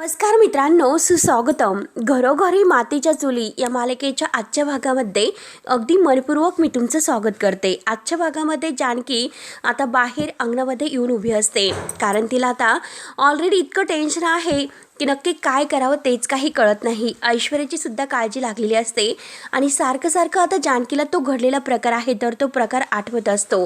नमस्कार मित्रांनो, सुस्वागतम. घरोघरी मातीच्या चुली या मालिकेच्या आजच्या भागामध्ये अगदी मनपूर्वक मी तुमचं स्वागत करते. आजच्या भागामध्ये जानकी आता बाहेर अंगणामध्ये येऊन उभी असते, कारण तिला आता ऑलरेडी इतकं टेन्शन आहे की नक्की काय करावं तेच काही कळत नाही. ऐश्वर्याची सुद्धा काळजी लागलेली असते आणि सारखं आता जानकीला तो घडलेला प्रकार आहे तर तो प्रकार आठवत असतो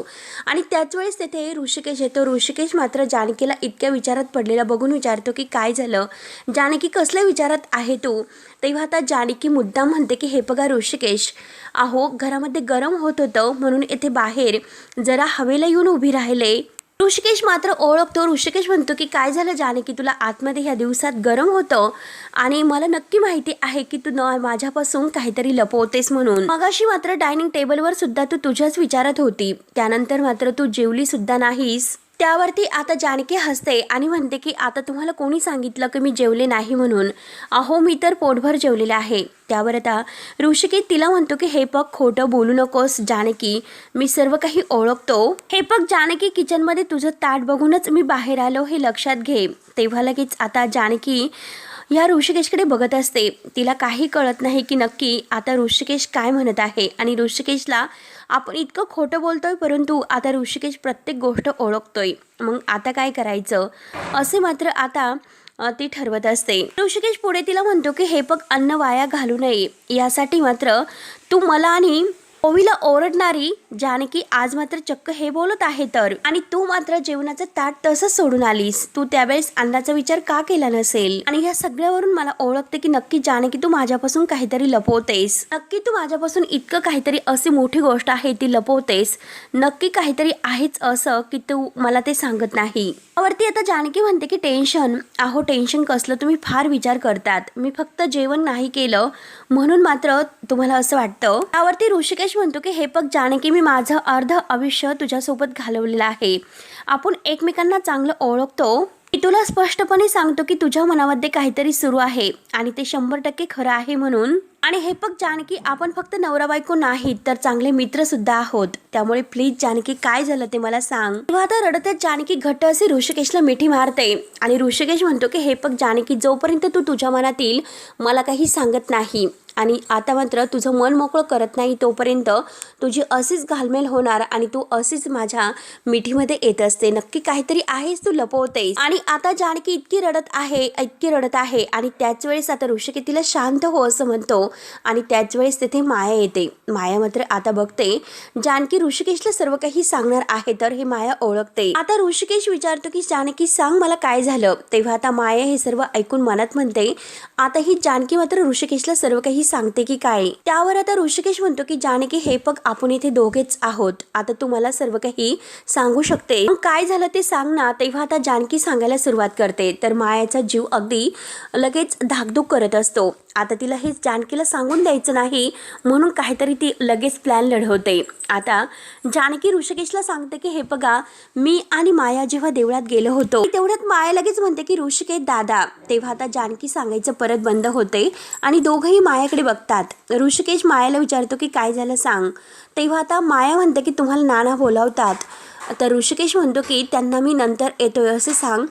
आणि त्याच वेळेस तेथे ऋषिकेश येतो. ऋषिकेश मात्र जानकीला इतक्या विचारात पडलेला बघून विचारतो की काय झालं जानकी, कसल्या विचारात आहे तू. तेव्हा आता जानकी मुद्दाम म्हणते की हे बघा ऋषिकेश, अहो घरामध्ये गरम होत होतं म्हणून येथे बाहेर जरा हवेला येऊन उभी राहिले. ऋषिकेश मात्र ओळखतो. ऋषिकेश म्हणतो की काय झालं जानकी, तुला आतमध्ये ह्या दिवसात गरम होतं आणि मला नक्की माहिती आहे की तू माझ्यापासून काहीतरी लपवतेस म्हणून. मगाशी मात्र डायनिंग टेबलवर सुद्धा तू तुझ्याच विचारात होती, त्यानंतर मात्र तू जेवली सुद्धा नाहीस. त्यावरती आता जानकी हसते आणि म्हणते की आता तुम्हाला कोणी सांगितलं की मी जेवले नाही म्हणून. अहो मी तर पोटभर जेवलेले आहे. त्यावर आता ऋषिकेश तिला म्हणतो की हे बघ, खोटं बोलू नकोस जानकी, मी सर्व काही ओळखतो. हे बघ जानकी, किचनमध्ये तुझं ताट बघूनच मी बाहेर आलो हे लक्षात घे. तेव्हा लगेच आता जानकी या ऋषिकेशकडे बघत असते. तिला काही कळत नाही की नक्की आता ऋषिकेश काय म्हणत आहे आणि ऋषिकेशला आपण इतकं खोटं बोलतोय परंतु आता ऋषिकेश प्रत्येक गोष्ट ओळखतोय. मग आता काय करायचं असे मात्र आता ती ठरवत असते. ऋषिकेश पुढे तिला म्हणतो की हे बघ, अन्न वाया घालू नये यासाठी मात्र तू मला आणि ओवीला ओरडणारी जानकी आज मात्र चक्क हे बोलत आहे तर, आणि तू मात्र जेवणाचं ताट तसंच सोडून आलीस. तू त्यावेळेस अन्नाचा विचार का केला नसेल आणि या सगळ्यावरून मला ओळखते की नक्की जानकी तू माझ्यापासून काहीतरी लपवतेस. नक्की तू माझ्यापासून इतकं काहीतरी अशी मोठी गोष्ट आहे ती लपवतेस. नक्की काहीतरी आहेच असं की तू मला ते सांगत नाही. त्यावरती आता जानकी म्हणते की टेन्शन, अहो टेन्शन कसलं, तुम्ही फार विचार करतात. मी फक्त जेवण नाही केलं म्हणून मात्र तुम्हाला असं वाटतं. त्यावरती ऋषिकेश म्हणतो की हे बघ जानकी, मी माझं अर्ध आयुष्य तुझ्यासोबत घालवलेलं आहे. आपण एकमेकांना चांगलं ओळखतो. मी तुला स्पष्टपणे सांगतो की तुझ्या मनामध्ये काहीतरी सुरू आहे आणि ते 100% खरं आहे म्हणून. आणि हे बघ जानकी, आपण फक्त नवरा बायको नाहीत तर चांगले मित्र सुद्धा आहोत. त्यामुळे प्लीज जानकी, काय झालं ते मला सांग. तेव्हा आता रडतच जानकी घट्ट असे ऋषिकेशला मिठी मारते आणि ऋषिकेश म्हणतो की हे बघ जानकी, जोपर्यंत तू तुझ्या मनातील मला काही सांगत नाही आणि आता मात्र तुझं मन मोकळं करत नाही तोपर्यंत तुझी अशीच घालमेल होणार आणि तू अशीच माझ्या मिठीमध्ये येत असते. नक्की काहीतरी आहेस तू लपवतेस. आणि आता जानकी इतकी रडत आहे आणि त्याच वेळेस आता ऋषिकेश तिला शांत हो असं म्हणतो आणि त्याच वेळेस तिथे माया येते. माया मात्र आता बघते जानकी ऋषिकेशला सर्व काही सांगणार आहे तर हे माया ओळखते. आता ऋषिकेश विचारतो की जानकी सांग मला काय झालं. तेव्हा आता माया हे सर्व ऐकून मनात म्हणते आता ही जानकी मात्र ऋषिकेशला सर्व काही सांगते की काय. त्यावर आता ऋषिकेश म्हणतो की जानकी, हे बघ आपण इथे दोघेच आहोत. आता तू मला सर्व काही सांगू शकते, काय झालं ते सांग ना. तेव्हा आता जानकी सांगायला सुरुवात करते तर मायाचा जीव अगदी लगेच धाकधूक करत असतो. आता तिला हे जानकीला सांगून द्यायचं नाही म्हणून काहीतरी ती लगेच प्लॅन लढवते. आता जानकी ऋषिकेशला सांगते की हे बघा, मी आणि माया जेव्हा देवळात गेलो होतो तेवढ्यात माया लगेच म्हणते की ऋषिकेश दादा. तेव्हा आता जानकी सांगायचं परत बंद होते आणि दोघंही मायाकडे बघतात. ऋषिकेश मायाला विचारतो की काय झालं सांग. तेव्हा आता माया म्हणते की तुम्हाला नाना बोलावतात. तर ऋषिकेश म्हणतो की त्यांना मी नंतर येतोय असे सांग,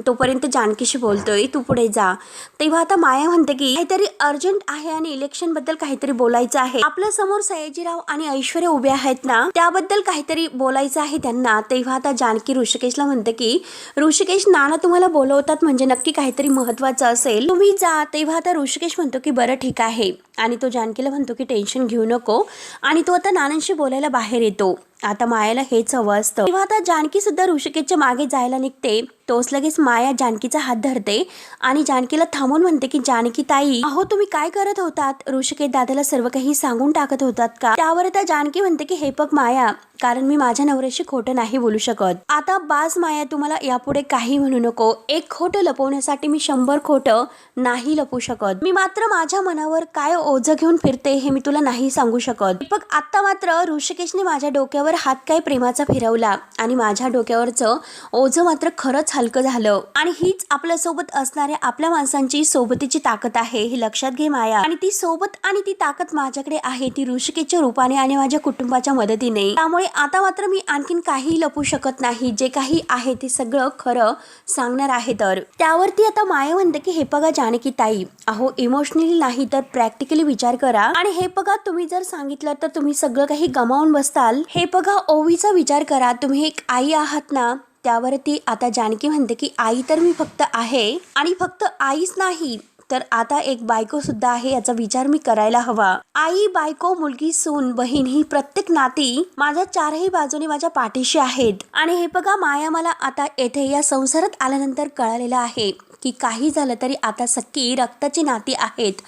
तोपर्यंत जानकीशी बोलतोय, तू पुढे जा. तेव्हा आता माया म्हणते की काहीतरी अर्जंट आहे आणि इलेक्शन बद्दल काहीतरी बोलायचं आहे. आपल्या समोर सयाजीराव आणि ऐश्वर्या उभे आहेत ना, त्याबद्दल काहीतरी बोलायचं आहे त्यांना. तेव्हा आता जानकी ऋषिकेशला म्हणते की ऋषिकेश, नाना तुम्हाला बोलवतात म्हणजे नक्की काहीतरी महत्वाचं असेल, तुम्ही जा. तेव्हा आता ऋषिकेश म्हणतो की बरं ठीक आहे आणि तो जानकीला म्हणतो की टेन्शन घेऊ नको आणि तो आता नानांशी बोलायला बाहेर येतो. आता मायाला हेच हवं असतं. तेव्हा आता जानकी सुद्धा ऋषिकेशच्या मागे जायला निघते. तोच लगेच माया जानकीचा हात धरते आणि जानकीला थांबून म्हणते की जानकी ताई, अहो तुम्ही काय करत होतात. ऋषिकेश दादाला सर्व काही सांगून टाकत होतात का. त्यावर आता जानकी म्हणते की हे बघ माया, कारण मी माझ्या नवऱ्याशी खोटं नाही बोलू शकत. आता बास माया, तुम्हाला यापुढे काही म्हणू नको. एक खोटं लपवण्यासाठी मी 100 खोटं नाही लपवू शकत. मी मात्र माझ्या मनावर काय ओझं घेऊन फिरते हे मी तुला नाही सांगू शकत. बघ आता मात्र ऋषिकेशने माझ्या डोक्यावर हात काय प्रेमाचा फिरवला आणि माझ्या डोक्यावरचं ओझं मात्र खरंच हलकं झालं. आणि हीच आपल्या सोबत असणाऱ्या आपल्या माणसांची सोबतीची ताकद आहे हे लक्षात घे माया. आणि ती सोबत आणि ती ताकद माझ्याकडे आहे ती ऋषिकेशच्या रूपाने आणि माझ्या कुटुंबाच्या मदतीने. त्यामुळे आता मात्र मी आणखीन काही लपू शकत नाही. जे काही आहे ते सगळं खरं सांगणार आहे. तर त्यावरती आता माया म्हणते की हे बघा जानकी ताई, अहो इमोशनली नाही तर प्रॅक्टिकली विचार करा. आणि हे बघा तुम्ही जर सांगितलं तर तुम्ही सगळं काही गमावून बसताल. हे बघा ओवीचा विचार करा, तुम्ही एक आई आहात ना. त्यावरती आता जानकी म्हणते की आई तर मी फक्त आहे आणि फक्त आईच नाही तर आता एक बायको सुद्धा आहे याचा विचार मी करायला हवा. आई, बायको, मुलगी, सून, बहीण ही प्रत्येक नाती माझ्या चारही बाजूने माझ्या पाठीशी आहेत. आणि हे बघा माया, मला आता येथे या संसारात आल्यानंतर कळालेलं आहे की काही झालं तरी आता सख्खी रक्ताची नाती आहेत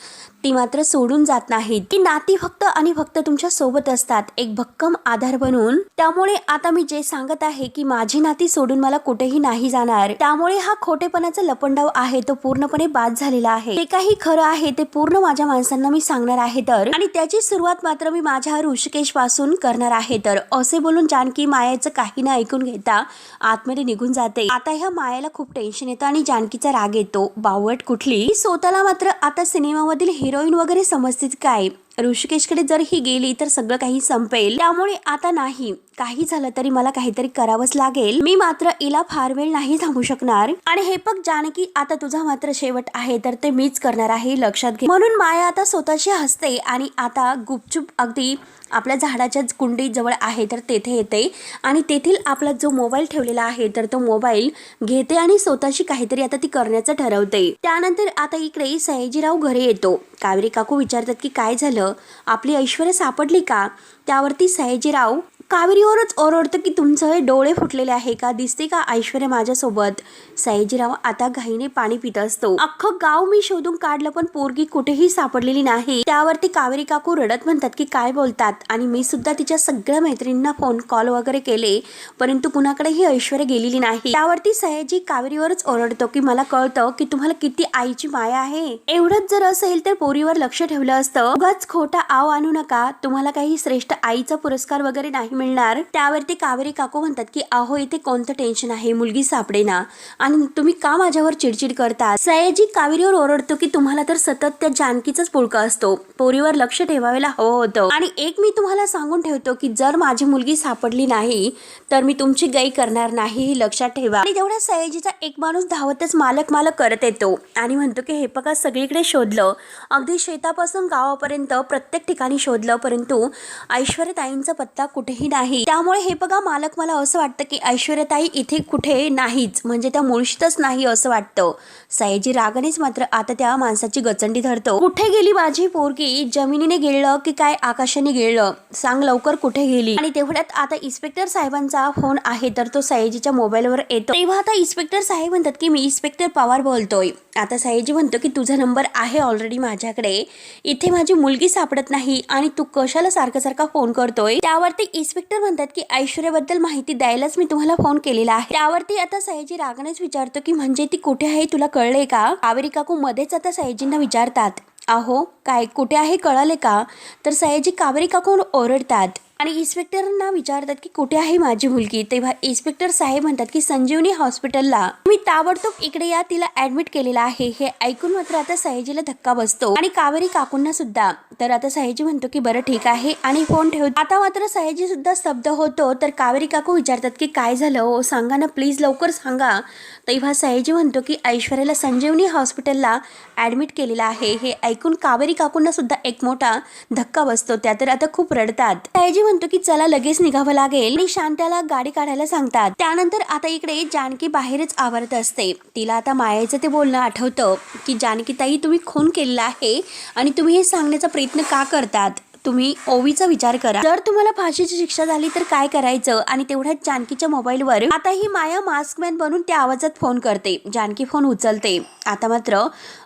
ती मात्र सोडून जात नाहीत. ती नाती फक्त आणि फक्त तुमच्या सोबत असतात एक भक्कम आधार बनून. त्यामुळे आता मी जे सांगत आहे की माझी नाती सोडून मला कुठेही नाही जाणार. त्यामुळे हा खोटेपणाचा लपंडाव आहे तो पूर्णपणे बाद झालेला आहे. ते काही खरं आहे ते पूर्ण माझ्या माणसांना मी सांगणार आहे. तर आणि त्याची सुरुवात मात्र मी माझ्या ऋषिकेश पासून करणार आहे. तर असे बोलून जानकी मायाचं काही न ऐकून घेता आतमध्ये निघून जाते. आता ह्या मायाला खूप टेन्शन येतं आणि जानकीचा राग येतो. बावट कुठली, स्वतःला मात्र आता सिनेमामधील हिरोईन वगैरे समजते काय. ऋषिकेशकडे जर ही गेली तर सगळं काही संपेल. त्यामुळे आता नाही, काही झालं तरी मला काहीतरी करावंच लागेल. मी मात्र हिला फार वेळ नाही थांबू शकणार. आणि हे बघ जानकी, आता तुझा मात्र शेवट आहे तर ते मीच करणार आहे, लक्षात घे. म्हणून माया आता स्वतःशी हसते आणि आता गुपचूप अगदी आपल्या झाडाच्या कुंडी जवळ आहे तर तेथे येते आणि तेथील आपला जो मोबाईल ठेवलेला आहे तर तो मोबाईल घेते आणि स्वतःशी काहीतरी आता ती करण्याचं ठरवते. त्यानंतर आता इकडे सयाजीराव घरी येतो. कावेरी काकू विचारतात की काय झालं, आपली ऐश्वर्या सापडली का. त्यावरती सयाजीराव कावेरीवरच ओरडतं की तुमचं हे डोळे फुटलेले आहे का, दिसते का ऐश्वर्या माझ्यासोबत. सयाजीराव आता घाईने पाणी पित असतो. अख्खं गाव मी शोधून काढलं पण पोरगी कुठेही सापडलेली नाही. त्यावरती कावेरी काकू रडत म्हणतात की काय बोलतात, आणि मी सुद्धा तिच्या सगळ्या मैत्रिणींना फोन कॉल वगैरे केले परंतु कुणाकडे ही ऐश्वर्या गेलेली नाही. त्यावरती सयाजी कावेरीवरच ओरडतो की मला कळतं की तुम्हाला किती आईची माया आहे. एवढंच जर असेल तर पोरीवर लक्ष ठेवलं असतं. उगाच खोटा आव आणू नका, तुम्हाला काही श्रेष्ठ आईचा पुरस्कार वगैरे नाही मिळणार. त्यावरती कावेरी काकू म्हणतात की अहो इथे कोणतं टेन्शन आहे, मुलगी सापडेना आणि तुम्ही का माझ्यावर चिडचिड करता. सयाजी कावेरीवर ओरडतो की तुम्हाला तर सतत त्या जानकीचाच पुळका असतो, पोरीवर लक्ष ठेवायला हवं होतं. आणि एक मी तुम्हाला सांगून ठेवतो की जर माझी मुलगी सापडली नाही तर मी तुमची गाई करणार नाही, हे लक्षात ठेवा. आणि तेवढ्या सयाजीचा एक माणूस धावतच मालक मालक करत येतो आणि म्हणतो की हे बघा सगळीकडे शोधलं, अगदी शेतापासून गावापर्यंत प्रत्येक ठिकाणी शोधलं परंतु ऐश्वर्याताईंचा पत्ता कुठेही नाही. त्यामुळे हे बघा मालक, मला असं वाटतं की ऐश्वर्याताई इथे कुठे नाहीच, म्हणजे त्या मुळशीतच नाही असं वाटतं. सयाजी रागानेच मात्र आता त्या माणसाची गचंडी धरतो. कुठे गेली माझी पोरगी, जमिनीने गेलं की काय आकाशाने गेलं, सांग लवकर कुठे गेली. आणि तेवढ्यात आता इन्स्पेक्टर साहेबांचा फोन आहे तर तो सयाजीच्या मोबाईलवर येतो. तेव्हा आता इन्स्पेक्टर साहेब म्हणतात की मी इन्स्पेक्टर पवार बोलतोय. आता सयाजी म्हणतो की तुझा नंबर आहे ऑलरेडी माझ्याकडे, इथे माझी मुलगी सापडत नाही आणि तू कशाला सारखा सारखा फोन करतोय. त्यावरती इन्स्पेक्टर म्हणतात की ऐश्वर्याबद्दल माहिती द्यायलाच मी तुम्हाला फोन केलेला आहे. त्यावरती आता सयाजी रागानेच विचारतो की म्हणजे ती कुठे आहे तुला कळले का. कावेरी काकू मध्येच आता सयाजींना विचारतात अहो काय कुठे आहे कळाले का. तर सयाजी कावेरी काकू ओरडतात आणि इन्स्पेक्टरांना विचारतात की कुठे आहे माझी मुलगी. तेव्हा इन्स्पेक्टर साहेब म्हणतात की संजीवनी हॉस्पिटलला, मी ताबडतोब इकडे या, तिला ऍडमिट केलेला आहे. हे ऐकून मात्र आता सयाजीला धक्का बसतो आणि कावेरी काकूंना सुद्धा. तर आता सयाजी म्हणतो की बरं ठीक आहे आणि फोन ठेवतो. आता मात्र सयाजी सुद्धा स्तब्ध होतो. तर कावेरी काकू विचारतात की काय झालं हो, सांगा ना प्लीज, लवकर सांगा. तेव्हा सयाजी म्हणतो की ऐश्वर्याला संजीवनी हॉस्पिटलला ऍडमिट केलेला आहे. हे ऐकून कावेरी काकूंना सुद्धा एक मोठा धक्का बसतो. त्या तर आता खूप रडतात. सयाजी म्हणतो की चला लगेच निघावं लागेल आणि शांत्याला गाडी काढायला सांगतात. त्यानंतर आता इकडे जानकी बाहेरच आवरत असते. तिला आता मायाचं ते बोलणं आठवतं की जानकी ताई तुम्ही खून केलेला आहे आणि तुम्ही हे सांगण्याचा प्रयत्न का करतात. तुम्ही ओवीचा विचार करा, जर तुम्हाला फाशीची शिक्षा झाली तर काय करायचं. आणि तेवढ्याच जानकीच्या मोबाईलवर आता ही माया मास्कमॅन बनून त्या आवाजात फोन करते. जानकी फोन उचलते. आता मात्र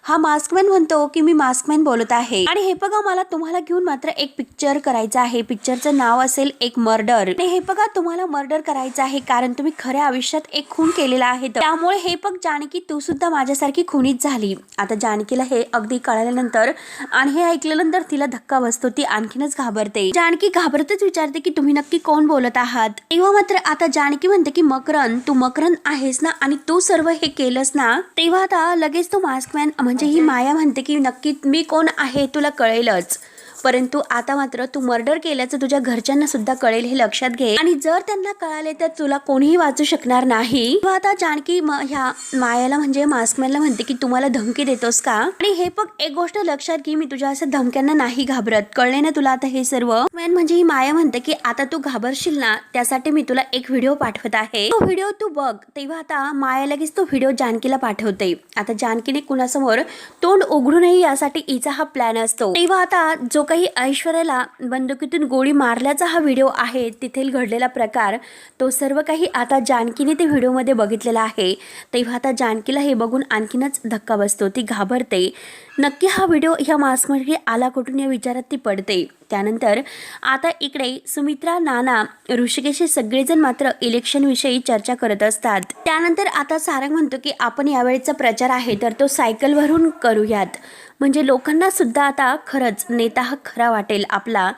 हा मास्कमॅन म्हणतो की मी मास्कमॅन बोलत आहे आणि हे बघा मला तुम्हाला घेऊन मात्र एक पिक्चर करायचं आहे. पिक्चरचं नाव असेल एक मर्डर. आणि हे बघा तुम्हाला मर्डर करायचं आहे कारण तुम्ही खऱ्या आयुष्यात एक खून केलेला आहे. त्यामुळे हे बघ जानकी तू सुद्धा माझ्यासारखी खुनीच झाली. आता जानकीला हे अगदी कळाल्यानंतर आणि हे ऐकल्यानंतर तिला धक्का बसतो. ती आणखीनच घाबरते. जानकी घाबरतच विचारते की तुम्ही नक्की कोण बोलत आहात. तेव्हा मात्र आता जानकी म्हणते की मकरंद, तू मकरंद आहेस ना आणि तू सर्व हे केलंस ना. तेव्हा आता लगेच तो मास्कमॅन म्हणजे ही माया म्हणते की नक्की मी कोण आहे तुला कळेलच, परंतु आता मात्र तू मर्डर केल्याचं तुझ्या घरच्यांना सुद्धा कळेल हे लक्षात घे, आणि जर त्यांना कळाले तर तुला कोणीही वाचू शकणार नाही. तेव्हा आता जानकी ह्या मायाला म्हणजे मास्कमॅनला म्हणते की तुम्हाला धमकी देतोस का. आणि हे पण एक गोष्ट लक्षात घे, मी तुझ्या असं धमक्यांना नाही घाबरत, कळले ना तुला आता हे सर्व. म्हणजे ही माया म्हणते की आता तू घाबरशील ना, त्यासाठी मी तुला एक व्हिडिओ पाठवत आहे, तो व्हिडिओ तू बघ. तेव्हा आता माया लगेच तो व्हिडिओ जानकीला पाठवते. आता जानकीने कुणासमोर तोंड उघडू नये यासाठी हिचा हा प्लॅन असतो. तेव्हा आता जो काही ऐश्वर्याला बंदुकीतून गोळी मारल्याचा हा व्हिडिओ आहे, तिथेल घडलेला प्रकार, तो सर्व काही आता जानकीने ते व्हिडिओमध्ये बघितलेला आहे. तेव्हा आता जानकीला हे बघून आणखीनच धक्का बसतो, ती घाबरते. नक्की हा व्हिडिओ ह्या मास्कमध्ये आला कुठून या विचारात ती पडते. त्यानंतर आता इकडे सुमित्रा, नाना, ऋषिकेश हे सगळेजण मात्र इलेक्शन विषयी चर्चा करत असतात. त्यानंतर आता सारंग म्हणतो की आपण यावेळेचा प्रचार आहे तर तो सायकलवरून करूयात, म्हणजे लोकांना सुद्धा आता खरंच नेता हा खरा वाटेल आपला.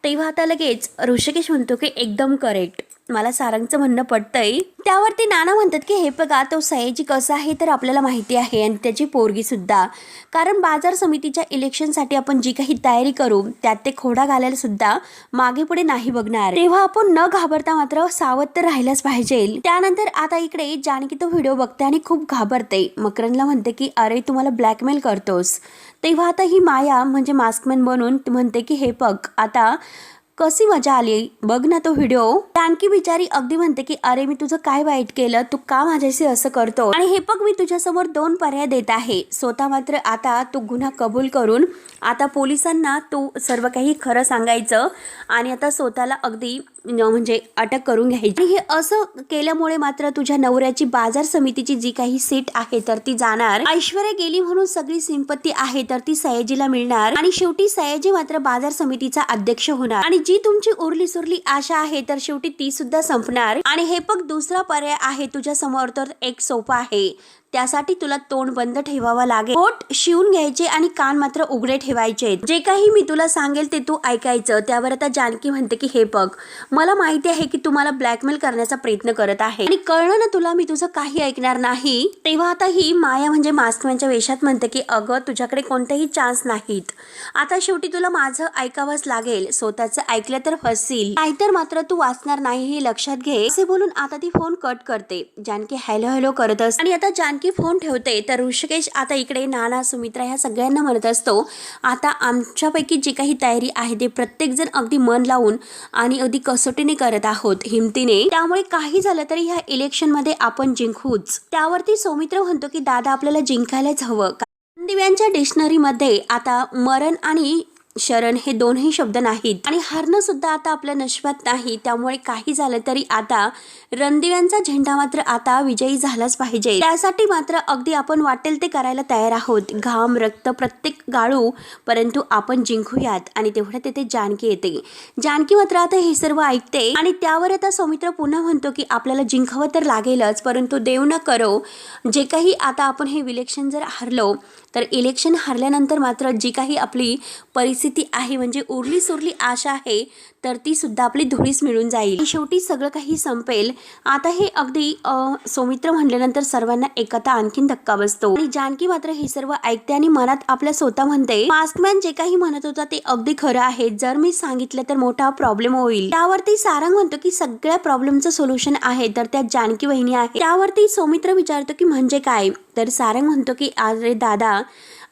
तेव्हा आता लगेच ऋषिकेश म्हणतो की एकदम करेक्ट, मला सारंगचं म्हणणं पटतंय. त्यावरती नाना म्हणतात की हे बघा, तो सयाजी कसा आहे तर आपल्याला माहिती आहे, आणि त्याची पोरगी सुद्धा, कारण बाजार समितीच्या इलेक्शनसाठी आपण जी काही तयारी करू त्यात ते खोडा घालायला सुद्धा मागे पुढे नाही बघणार. तेव्हा आपण न घाबरता मात्र सावध तर राहिलाच पाहिजे. त्यानंतर आता इकडे जानकी तो व्हिडिओ बघते आणि खूप घाबरते. मकरंदला म्हणते की अरे तू मला ब्लॅकमेल करतोस. तेव्हा आता ही माया म्हणजे मास्कमॅन बनून म्हणते की हे बघ आता कशी मजा आली बघ ना तो व्हिडिओ. जानकी बिचारी अगदी म्हणते की अरे मी तुझं काय वाईट केलं, तू का माझ्याशी असं करतो, आणि हे बघ मी तुझ्यासमोर 2 पर्याय देत आहे. स्वतः मात्र आता तू गुन्हा कबूल करून आता पोलिसांना तू सर्व काही खरं सांगायचं आणि आता स्वतःला अगदी म्हणजे अटक करून घ्यायची. हे असं केल्यामुळे मात्र तुझ्या नवऱ्याची बाजार समितीची जी काही सीट आहे तर ती जाणार. ऐश्वर्या गेली म्हणून सगळी संपत्ती आहे तर ती सयाजीला मिळणार, आणि शेवटी सयाजी मात्र बाजार समितीचा अध्यक्ष होणार, आणि जी तुमची उरली सुरली आशा आहे तर शेवटी ती सुद्धा संपणार. आणि हे बघ दुसरा पर्याय आहे तुझ्या समोर, तर एक सोपा आहे, त्यासाठी तुला तोंड बंद ठेवावा लागेल, होठ शिवून घ्यायचे आणि कान मात्र उघडे ठेवायचे. जे काही मी तुला सांगेल ते तू ऐकायचं. त्यावर आता जानकी म्हणते की हे बघ, मला माहिती आहे की तू मला ब्लॅकमेल करण्याचा प्रयत्न करत आहे, आणि कळलं ना तुला, मी तुझं काही ऐकणार नाही. तेव्हा आता ही माया म्हणजे मास्कमॅनच्या वेशात म्हणते की अगं तुझ्याकडे कोणतेही चान्स नाहीत, आता शेवटी तुला माझं ऐकावंच लागेल, स्वतःचं ऐकलं तर फसशील, नाहीतर मात्र तू वाचणार नाही हे लक्षात घे. असे बोलून आता ती फोन कट करते. जानकी हॅलो हॅलो करत असते, आणि आता जानकी फोन ठेवते. तर ऋषिकेश आता इकडे नाना, सुमित्रा ह्या सगळ्यांना म्हणत असतो आता आमच्यापैकी जी काही तयारी आहे ते प्रत्येक जण अगदी मन लावून आणि अगदी कसोटीने करत आहोत, हिमतीने, त्यामुळे काही झालं तरी ह्या इलेक्शन मध्ये आपण जिंकूच. त्यावरती सौमित्र म्हणतो की दादा आपल्याला जिंकायलाच हवं. दिव्यांच्या डिक्शनरी मध्ये आता मरण आणि शरण हे दोनही शब्द नाहीत, आणि हरणं सुद्धा आता आपल्या नशिबात नाही. त्यामुळे काही झालं तरी आता रणदिव्यांचा झेंडा मात्र आता विजयी झालाच पाहिजे. त्यासाठी मात्र अगदी आपण वाटेल ते करायला तयार आहोत, घाम रक्त प्रत्येक गाळू, परंतु आपण जिंकूयात. आणि तेवढ्या तिथे जानकी येते. जानकी मात्र आता हे सर्व ऐकते, आणि त्यावर आता सौमित्र पुन्हा म्हणतो की आपल्याला जिंकावं तर लागेलच, परंतु देव न करो जे काही आता आपण हे इलेक्शन जर हरलो तर इलेक्शन हरल्यानंतर मात्र जी काही आपली परिस्थिती आहे म्हणजे उरली सुरली आशा आहे तर ती सुद्धा आपली धुळीस मिळून जाईल, शेवटी सगळं काही संपेल. आता हे अगदी सौमित्र म्हणल्यानंतर सर्वांना एकता आणखीन धक्का बसतो, आणि जानकी मात्र हे सर्व ऐकते आणि मनात आपल्या स्वतः म्हणते मास्कमॅन जे काही म्हणत होता ते अगदी खरं आहे, जर मी सांगितलं तर मोठा प्रॉब्लेम होईल. त्यावरती सारंग म्हणतो की सगळ्या प्रॉब्लेमचं सोल्युशन आहे तर त्यात जानकी वहिनी आहे. त्यावरती सौमित्र विचारतो की म्हणजे काय, तर सारंग म्हणतो की अरे दादा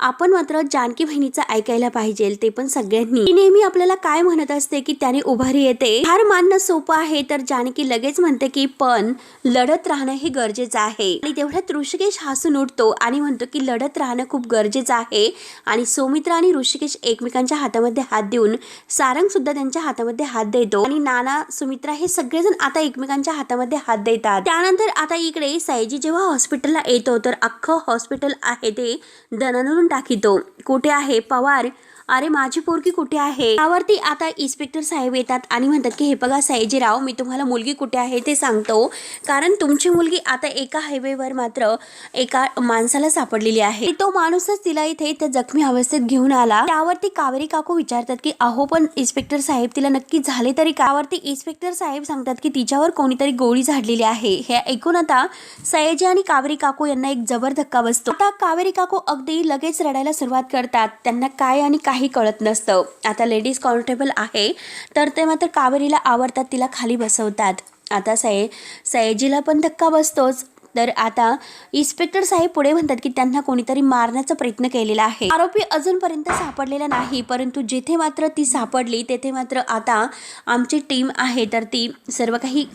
आपण मात्र जानकी बहिणीचं ऐकायला पाहिजे, ते पण सगळ्यांनी. ती नेहमी आपल्याला काय म्हणत असते की त्याने उभारी येते, हार मानणं सोपं आहे, तर जानकी लगेच म्हणते की पण लढत राहणं हे गरजेचं आहे. आणि तेवढ्यात ऋषिकेश हसून उठतो आणि म्हणतो की लढत राहणं खूप गरजेचं आहे. आणि सौमित्र आणि ऋषिकेश एकमेकांच्या हातामध्ये हात देऊन सारंग सुद्धा त्यांच्या हातामध्ये हात देतो, आणि नाना, सुमित्रा हे सगळेजण आता एकमेकांच्या हातामध्ये हात देतात. त्यानंतर आता इकडे सयाजी जेव्हा हॉस्पिटलला येतो तर अख्खं हॉस्पिटल आहे ते दणानून टाकीतो. कुठे आहे पवार अरे माझी पोरगी कुठे आहे? यावरती आता इन्स्पेक्टर साहेब येतात आणि म्हणतात की हे बघा सयाजीराव, मी तुम्हाला मुलगी कुठे आहे ते सांगतो, कारण तुमची मुलगी आता एका हायवेवर मात्र एका माणसाला सापडलेली आहे. तो माणूसच तिला इथे त्या जखमी अवस्थेत घेऊन आला. त्यावरती कावेरी काकू विचारतात की अहो पण इन्स्पेक्टर साहेब तिला नक्की झाले तरी का? त्यावरती इन्स्पेक्टर साहेब सांगतात की तिच्यावर कोणीतरी गोळी झाडलेली आहे. हे ऐकून आता सयाजी आणि कावेरी काकू यांना एक जबर धक्का बसतो. आता कावेरी काकू अगदी लगेच रडायला सुरुवात करतात. त्यांना काय आणि काही कळत नसतं. आता लेडीज कॉन्स्टेबल आहे तर ते मात्र कावेरीला आवडतात, तिला खाली बसवतात. आता सयाजीला पण धक्का बसतोच. तर आता इन्स्पेक्टर साहेब पुढे म्हणतात की त्यांना कोणीतरी मारण्याचा प्रयत्न केलेला आहे. आरोपी अजूनपर्यंत सापडलेला नाही, परंतु जिथे मात्र ती सापडली तेथे मात्र आता आमची टीम आहे तर ती सर्व काही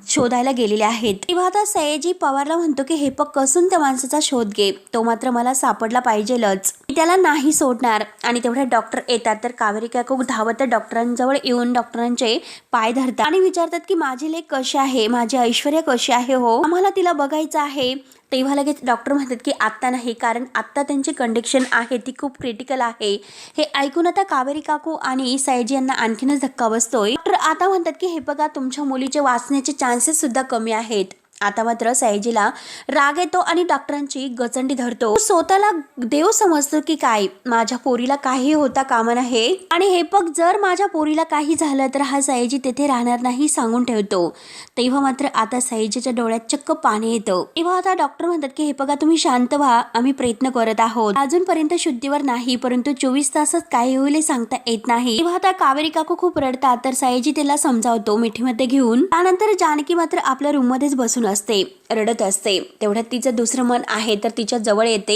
शोधायला गेलेले आहेत. तेव्हा आता सयाजी पवारला म्हणतो की हे पग कसून त्या माणसाचा शोध घे, तो मात्र मला सापडला पाहिजेलच, मी त्याला नाही सोडणार. आणि तेवढ्या डॉक्टर येतात तर कावेरी काकू धावत डॉक्टरांजवळ येऊन डॉक्टरांचे पाय धरतात आणि विचारतात की माझी लेक कशी आहे, माझी ऐश्वर्या कशी आहे, हो आम्हाला तिला बघायचं आहे. तेव्हा लगेच डॉक्टर म्हणतात की आत्ता नाही, कारण आत्ता त्यांची कंडिशन आहे ती खूप क्रिटिकल आहे. हे ऐकून आता कावेरी काकू आणि सयाजी यांना आणखीनच धक्का बसतोय. डॉक्टर आता म्हणतात की हे बघा तुमच्या मुलीचे वाचण्याचे चान्सेस सुद्धा कमी आहेत. आता मात्र सयाजीला राग येतो आणि डॉक्टरांची गचंडी धरतो. स्वतःला देव समजतो की काय, माझ्या पोरीला काही होता कामा नये आणि हे पग जर माझ्या पोरीला काही झालं तर हा सयाजी तेथे राहणार नाही सांगून ठेवतो. तेव्हा मात्र आता सयाजीच्या डोळ्यात चक्क पाणी येतं. तेव्हा आता डॉक्टर म्हणतात की हे बघा तुम्ही शांत व्हा, आम्ही प्रयत्न करत आहोत, अजूनपर्यंत शुद्धीवर नाही, परंतु 24 तासात काय होईल सांगता येत नाही. तेव्हा आता कावेरी काकू खूप रडतात तर सयाजी त्याला समजावतो मिठीमध्ये घेऊन. त्यानंतर जानकी मात्र आपल्या रूम मध्येच बसून असते, रडत असते. तेवढ्यात तिचं दुसरं मन आहे तर तिच्या जवळ येते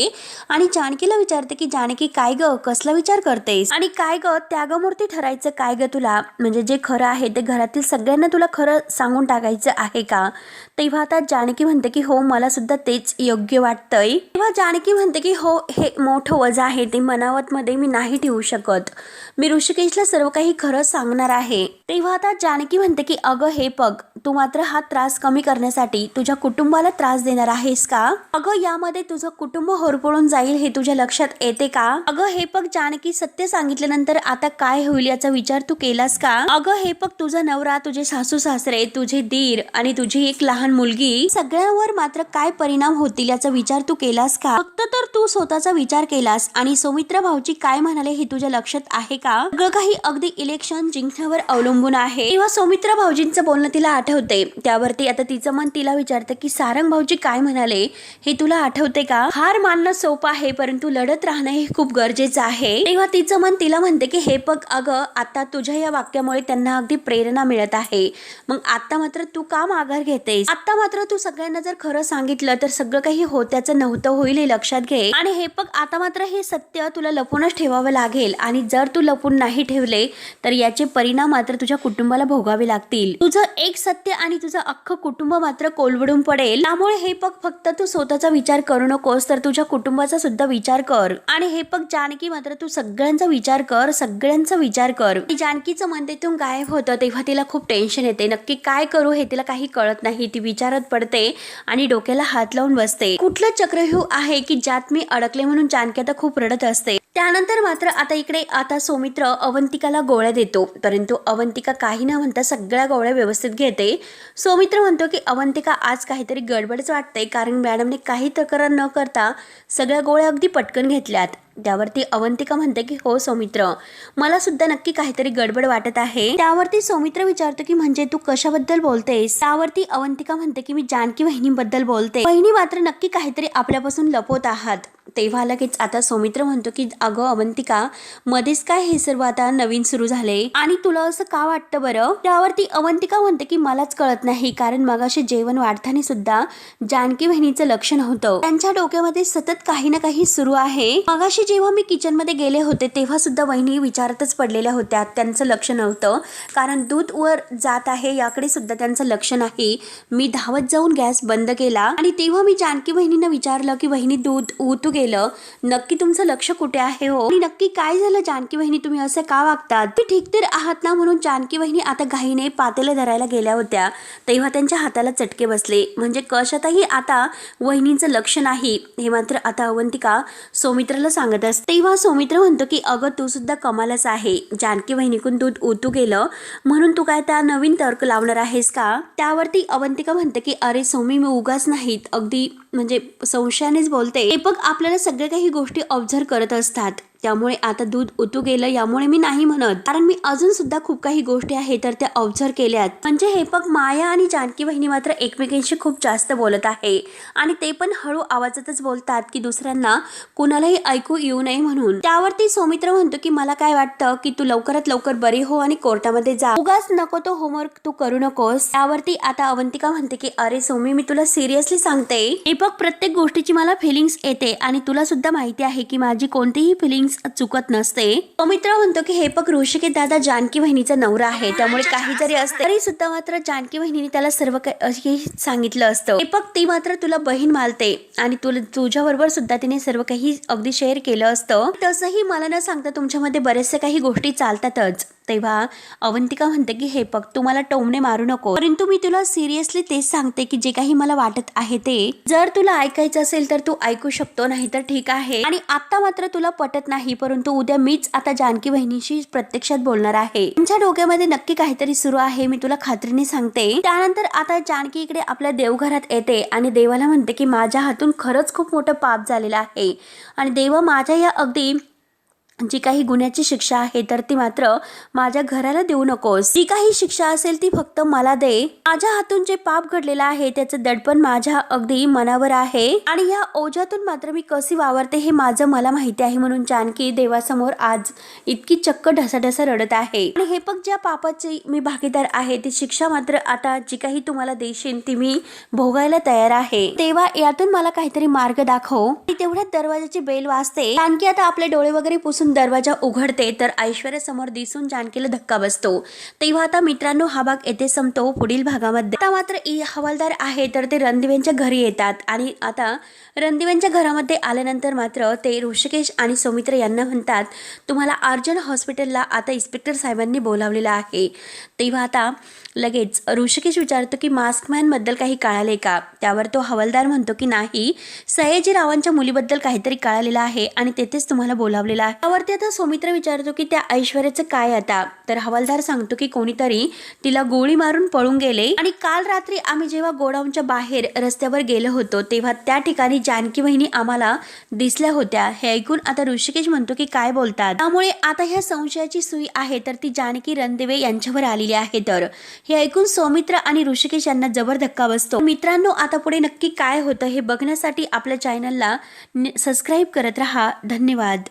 आणि जानकीला विचारते की जानकी काय ग, कसला विचार करतेस आणि काय ग त्यागमूर्ती ठरायचं काय ग तुला, म्हणजे जे खरं आहे ते घरातील सगळ्यांना तुला खरं सांगून टाकायचं आहे का? तेव्हा आता जानकी म्हणते की हो मला सुद्धा तेच योग्य वाटतंय. तेव्हा जानकी म्हणते की हो हे मोठं वजा आहे, ते मनावत मध्ये मी नाही ठेवू शकत, मी ऋषिकेशला सर्व काही खरं सांगणार आहे. तेव्हा आता जानकी म्हणते की अगं हे पग तू मात्र हा त्रास कमी करण्यासाठी तुझ्या कुटुंबाला त्रास देणार आहेस का? अगं यामध्ये तुझं कुटुंब होरपळून जाईल हे तुझ्या लक्षात येते का? अगं हे पग जानकी सत्य सांगितल्यानंतर आता काय होईल याचा विचार तू केलास का? अगं हे पग तुझा नवरा, तुझे सासू सासरे, तुझे दीर आणि तुझी एक लहान मुलगी सगळ्यांवर मात्र काय परिणाम होतील याचा विचार तू केलास का? फक्त तर तू स्वतःचा विचार केलास आणि सौमित्र भाऊजी काय म्हणाले हे तुझ्या लक्षात आहे का? सगळं काही अगदी इलेक्शन जिंकण्यावर अवलंबून आहे. तेव्हा सौमित्र भाऊजींचं बोलणं तिला आठवते. त्यावरती आता तिचं मन तिला विचारतं की सारंग भाऊजी काय म्हणाले हे तुला आठवते का? हार मानणं सोपं आहे परंतु लढत राहणं हे खूप गरजेचं आहे. तेव्हा तिचं मन तिला म्हणते की हे बघ अगं आता तुझ्या या वाक्यामुळे त्यांना अगदी प्रेरणा मिळत आहे, मग आता मात्र तू का माघार घेतेस? आता मात्र तू सगळ्यांना जर खरं सांगितलं तर सगळं काही होत्याचं नव्हतं होईल हे लक्षात घे. आणि हे बघ आता मात्र हे सत्य तुला लपूनच ठेवावं लागेल आणि जर तू लपून नाही ठेवले तर याचे परिणाम मात्र तुझ्या कुटुंबाला भोगावे लागतील. तुझं एक सत्य आणि तुझं अख्खं कुटुंब मात्र कोलवडून पडेल. त्यामुळे हे पग फक्त तू स्वतःचा विचार करू नकोस तर तुझ्या कुटुंबाचा सुद्धा विचार कर. आणि हे पग जानकी मात्र तू सगळ्यांचा विचार कर, सगळ्यांचा विचार कर. जानकीचं मन तिथून गायब होतं. तेव्हा तिला खूप टेन्शन येते, नक्की काय करू हे तिला काही कळत नाही. ती विचारत पडते आणि डोक्याला हात लावून बसते. कुठलं चक्रव्यूह आहे की ज्यात मी अडकले म्हणून जानकी आता खूप रडत असते. त्यानंतर मात्र आता इकडे आता सौमित्र अवंतिकाला गोळ्या देतो, परंतु अवंतिका काही न म्हणता सगळ्या गोळ्या व्यवस्थित घेते. सौमित्र म्हणतो की अवंतिका आज काहीतरी गडबडच वाटते, कारण मॅडमने काही तक्रार न करता सगळ्या गोळ्या अगदी पटकन घेतल्यात. त्यावरती अवंतिका म्हणते की हो सौमित्र, मला सुद्धा नक्की काहीतरी गडबड वाटत आहे. त्यावरती सौमित्र विचारतो की म्हणजे तू कशाबद्दल बोलतेस? त्यावरती अवंतिका म्हणते की मी जानकी वहिनीबद्दल बोलते. वहिनी मात्र नक्की काहीतरी आपल्यापासून लपवत आहात. तेव्हा लगेच आता सौमित्र म्हणतो की अगं अवंतिका, मध्येच काय हे सर्व आता नवीन सुरू झाले आणि तुला असं का वाटतं बरं? त्यावरती अवंतिका म्हणते की मलाच कळत नाही, कारण मगाशी जेवण वाढताना सुद्धा जानकी वहिनीचं लक्ष नव्हतं. त्यांच्या डोक्यामध्ये सतत काही ना काही सुरू आहे. मगाशी जेव्हा मी किचन मध्ये गेले होते तेव्हा सुद्धा वहिनी विचारतच पडलेल्या होत्या, त्यांचं लक्ष नव्हतं, कारण दूध वर जात आहे याकडे सुद्धा त्यांचं लक्ष नाही. मी धावत जाऊन गॅस बंद केला आणि तेव्हा मी जानकी वहिनींना विचारलं की वहिनी दूध उतू गेलं, नक्की तुमचं लक्ष कुठे आहे हो? आणि नक्की काय झालं जानकी वहिनी, तुम्ही असं का वागतात? तुम्ही ठीक तर आहात ना? म्हणून जानकी वहिनी आता घाईने पातेले धरायला गेल्या होत्या. तेव्हा त्यांच्या हाताला चटके बसले, म्हणजे कशातही आता वहिनींचं लक्ष नाही. हे मात्र आता अवंतिका सौमित्राला सांगत सांगत असते तेव्हा सौमित्र म्हणतो की अगं तू सुद्धा कमालच आहे, जानकी वहिनीकडून दूध ओतू गेलं म्हणून तू काय त्या नवीन तर्क लावणार आहेस का? त्यावरती अवंतिका म्हणते की अरे सौमी, मी उगाच नाहीत, अगदी म्हणजे संशयानेच बोलते. दीपक आपल्याला सगळ्या काही गोष्टी ऑब्झर्व करत असतात, त्यामुळे आता दूध ओतू गेलं यामुळे मी नाही म्हणत, कारण मी अजून सुद्धा खूप काही गोष्टी आहेत तर त्या ऑब्झर्व केल्यात. म्हणजे हे बघ, माया आणि जानकी वहिनी मात्र एकमेकांशी खूप जास्त बोलत आहे आणि ते पण हळू आवाजातच बोलतात की दुसऱ्यांना कुणालाही ऐकू येऊ नये म्हणून. त्यावरती सौमित्र म्हणतो की मला काय वाटतं की तू लवकरात लवकर बरी हो आणि कोर्टामध्ये जा, उगाच नको तो होमवर्क तू करू नकोस. त्यावरती आता अवंतिका म्हणते की अरे सौमी, मी तुला सिरियसली सांगते, हे बघ प्रत्येक गोष्टीची मला फिलिंग्स येते आणि तुला सुद्धा माहिती आहे की माझी कोणतीही फिलिंग्स चुकत नसते. सौमित्र म्हणतो की हे बघ ऋषिकेश दादा जानकी वहिनीचा नवरा आहे, त्यामुळे काही जरी असते तरी सुद्धा मात्र जानकी वहिनीने त्याला सर्व काही सांगितलं असतं. हे बघ ती मात्र तुला बहीण मानते आणि तुझ्या बरोबर सुद्धा तिने सर्व काही अगदी शेअर केलं असतं. तसंही मला न सांगता तुमच्यामध्ये बरेचसे काही गोष्टी चालतातच. तेव्हा अवंतिका म्हणते की हे बघ, तू मला टोमणे मारू नको, परंतु मी तुला सिरियसली तेच सांगते की जे काही मला वाटत आहे ते जर तुला ऐकायचं असेल तर तू ऐकू शकतो, नाही तर ठीक आहे. आणि आता मात्र तुला पटत नाही, परंतु उद्या मीच आता जानकी वहिनीशी प्रत्यक्षात बोलणार आहे. त्यांच्या डोक्यामध्ये नक्की काहीतरी सुरू आहे, मी तुला खात्रीने सांगते. त्यानंतर आता जानकी इकडे आपल्या देवघरात येते आणि देवाला म्हणते की माझ्या हातून खरंच खूप मोठं पाप झालेलं आहे आणि देवा, माझ्या या अगदी जी काही गुन्ह्याची शिक्षा आहे तर ती मात्र माझ्या घराला देऊ नकोस. जी काही शिक्षा असेल ती फक्त मला दे. माझ्या हातून जे पाप घडलेलं आहे त्याचं दडपण माझ्या अगदी मनावर आहे आणि या ओझ्यातून मात्र मी कशी वावरते हे माझं मला माहिती आहे. म्हणून जानकी देवासमोर आज इतकी चक्क ढसाढसा रडत आहे. आणि हे पण ज्या पापाची मी भागीदार आहे ती शिक्षा मात्र आता जी काही तुम्हाला देशील ती मी भोगायला तयार आहे. तेव्हा यातून मला काहीतरी मार्ग दाखव. तेवढ्यात दरवाजाची बेल वाजते. जानकी आता आपले डोळे वगैरे पुसून दरवाजा उघडते तर ऐश्वर्या समोर दिसून जानकीला धक्का बसतो. तेव्हा आता मित्रांनो हा भाग येथे संपतो. पुढील भागामध्ये आता मात्र हवालदार आहे तर ते रणदिव्यांच्या घरी येतात आणि आता रणदिव्यांच्या घरामध्ये आल्यानंतर मात्र ते ऋषिकेश आणि सौमित्र यांना म्हणतात तुम्हाला अर्जंट हॉस्पिटलला आता इन्स्पेक्टर साहेबांनी बोलावलेलं आहे. तेव्हा आता लगेच ऋषिकेश विचारतो की मास्कमॅन बद्दल काही कळाले का? त्यावर तो हवालदार म्हणतो की नाही, सयाजीरावांच्या मुलीबद्दल काहीतरी कळालेलं आहे आणि तेथेच तुम्हाला बोलावलेलं आहे. त्यावरती आता सौमित्र विचारतो की त्या ऐश्वर्याचं काय आता? तर हवालदार सांगतो की कोणीतरी तिला गोळी मारून पळून गेले आणि काल रात्री आम्ही जेव्हा गोडाऊनच्या बाहेर रस्त्यावर गेलो होतो तेव्हा त्या ठिकाणी जानकी वहिनी आम्हाला दिसल्या होत्या. हे ऐकून आता ऋषिकेश म्हणतो की काय बोलतात? त्यामुळे आता ह्या संशयाची सुई आहे तर ती जानकी रणदिवे यांच्यावर आलेली आहे. तर हे ऐकून सौमित्र आणि ऋषिकेश यांना जबर धक्का बसतो. मित्रांनो आता पुढे नक्की काय होतं हे बघण्यासाठी आपल्या चॅनलला सबस्क्राईब करत राहा. धन्यवाद.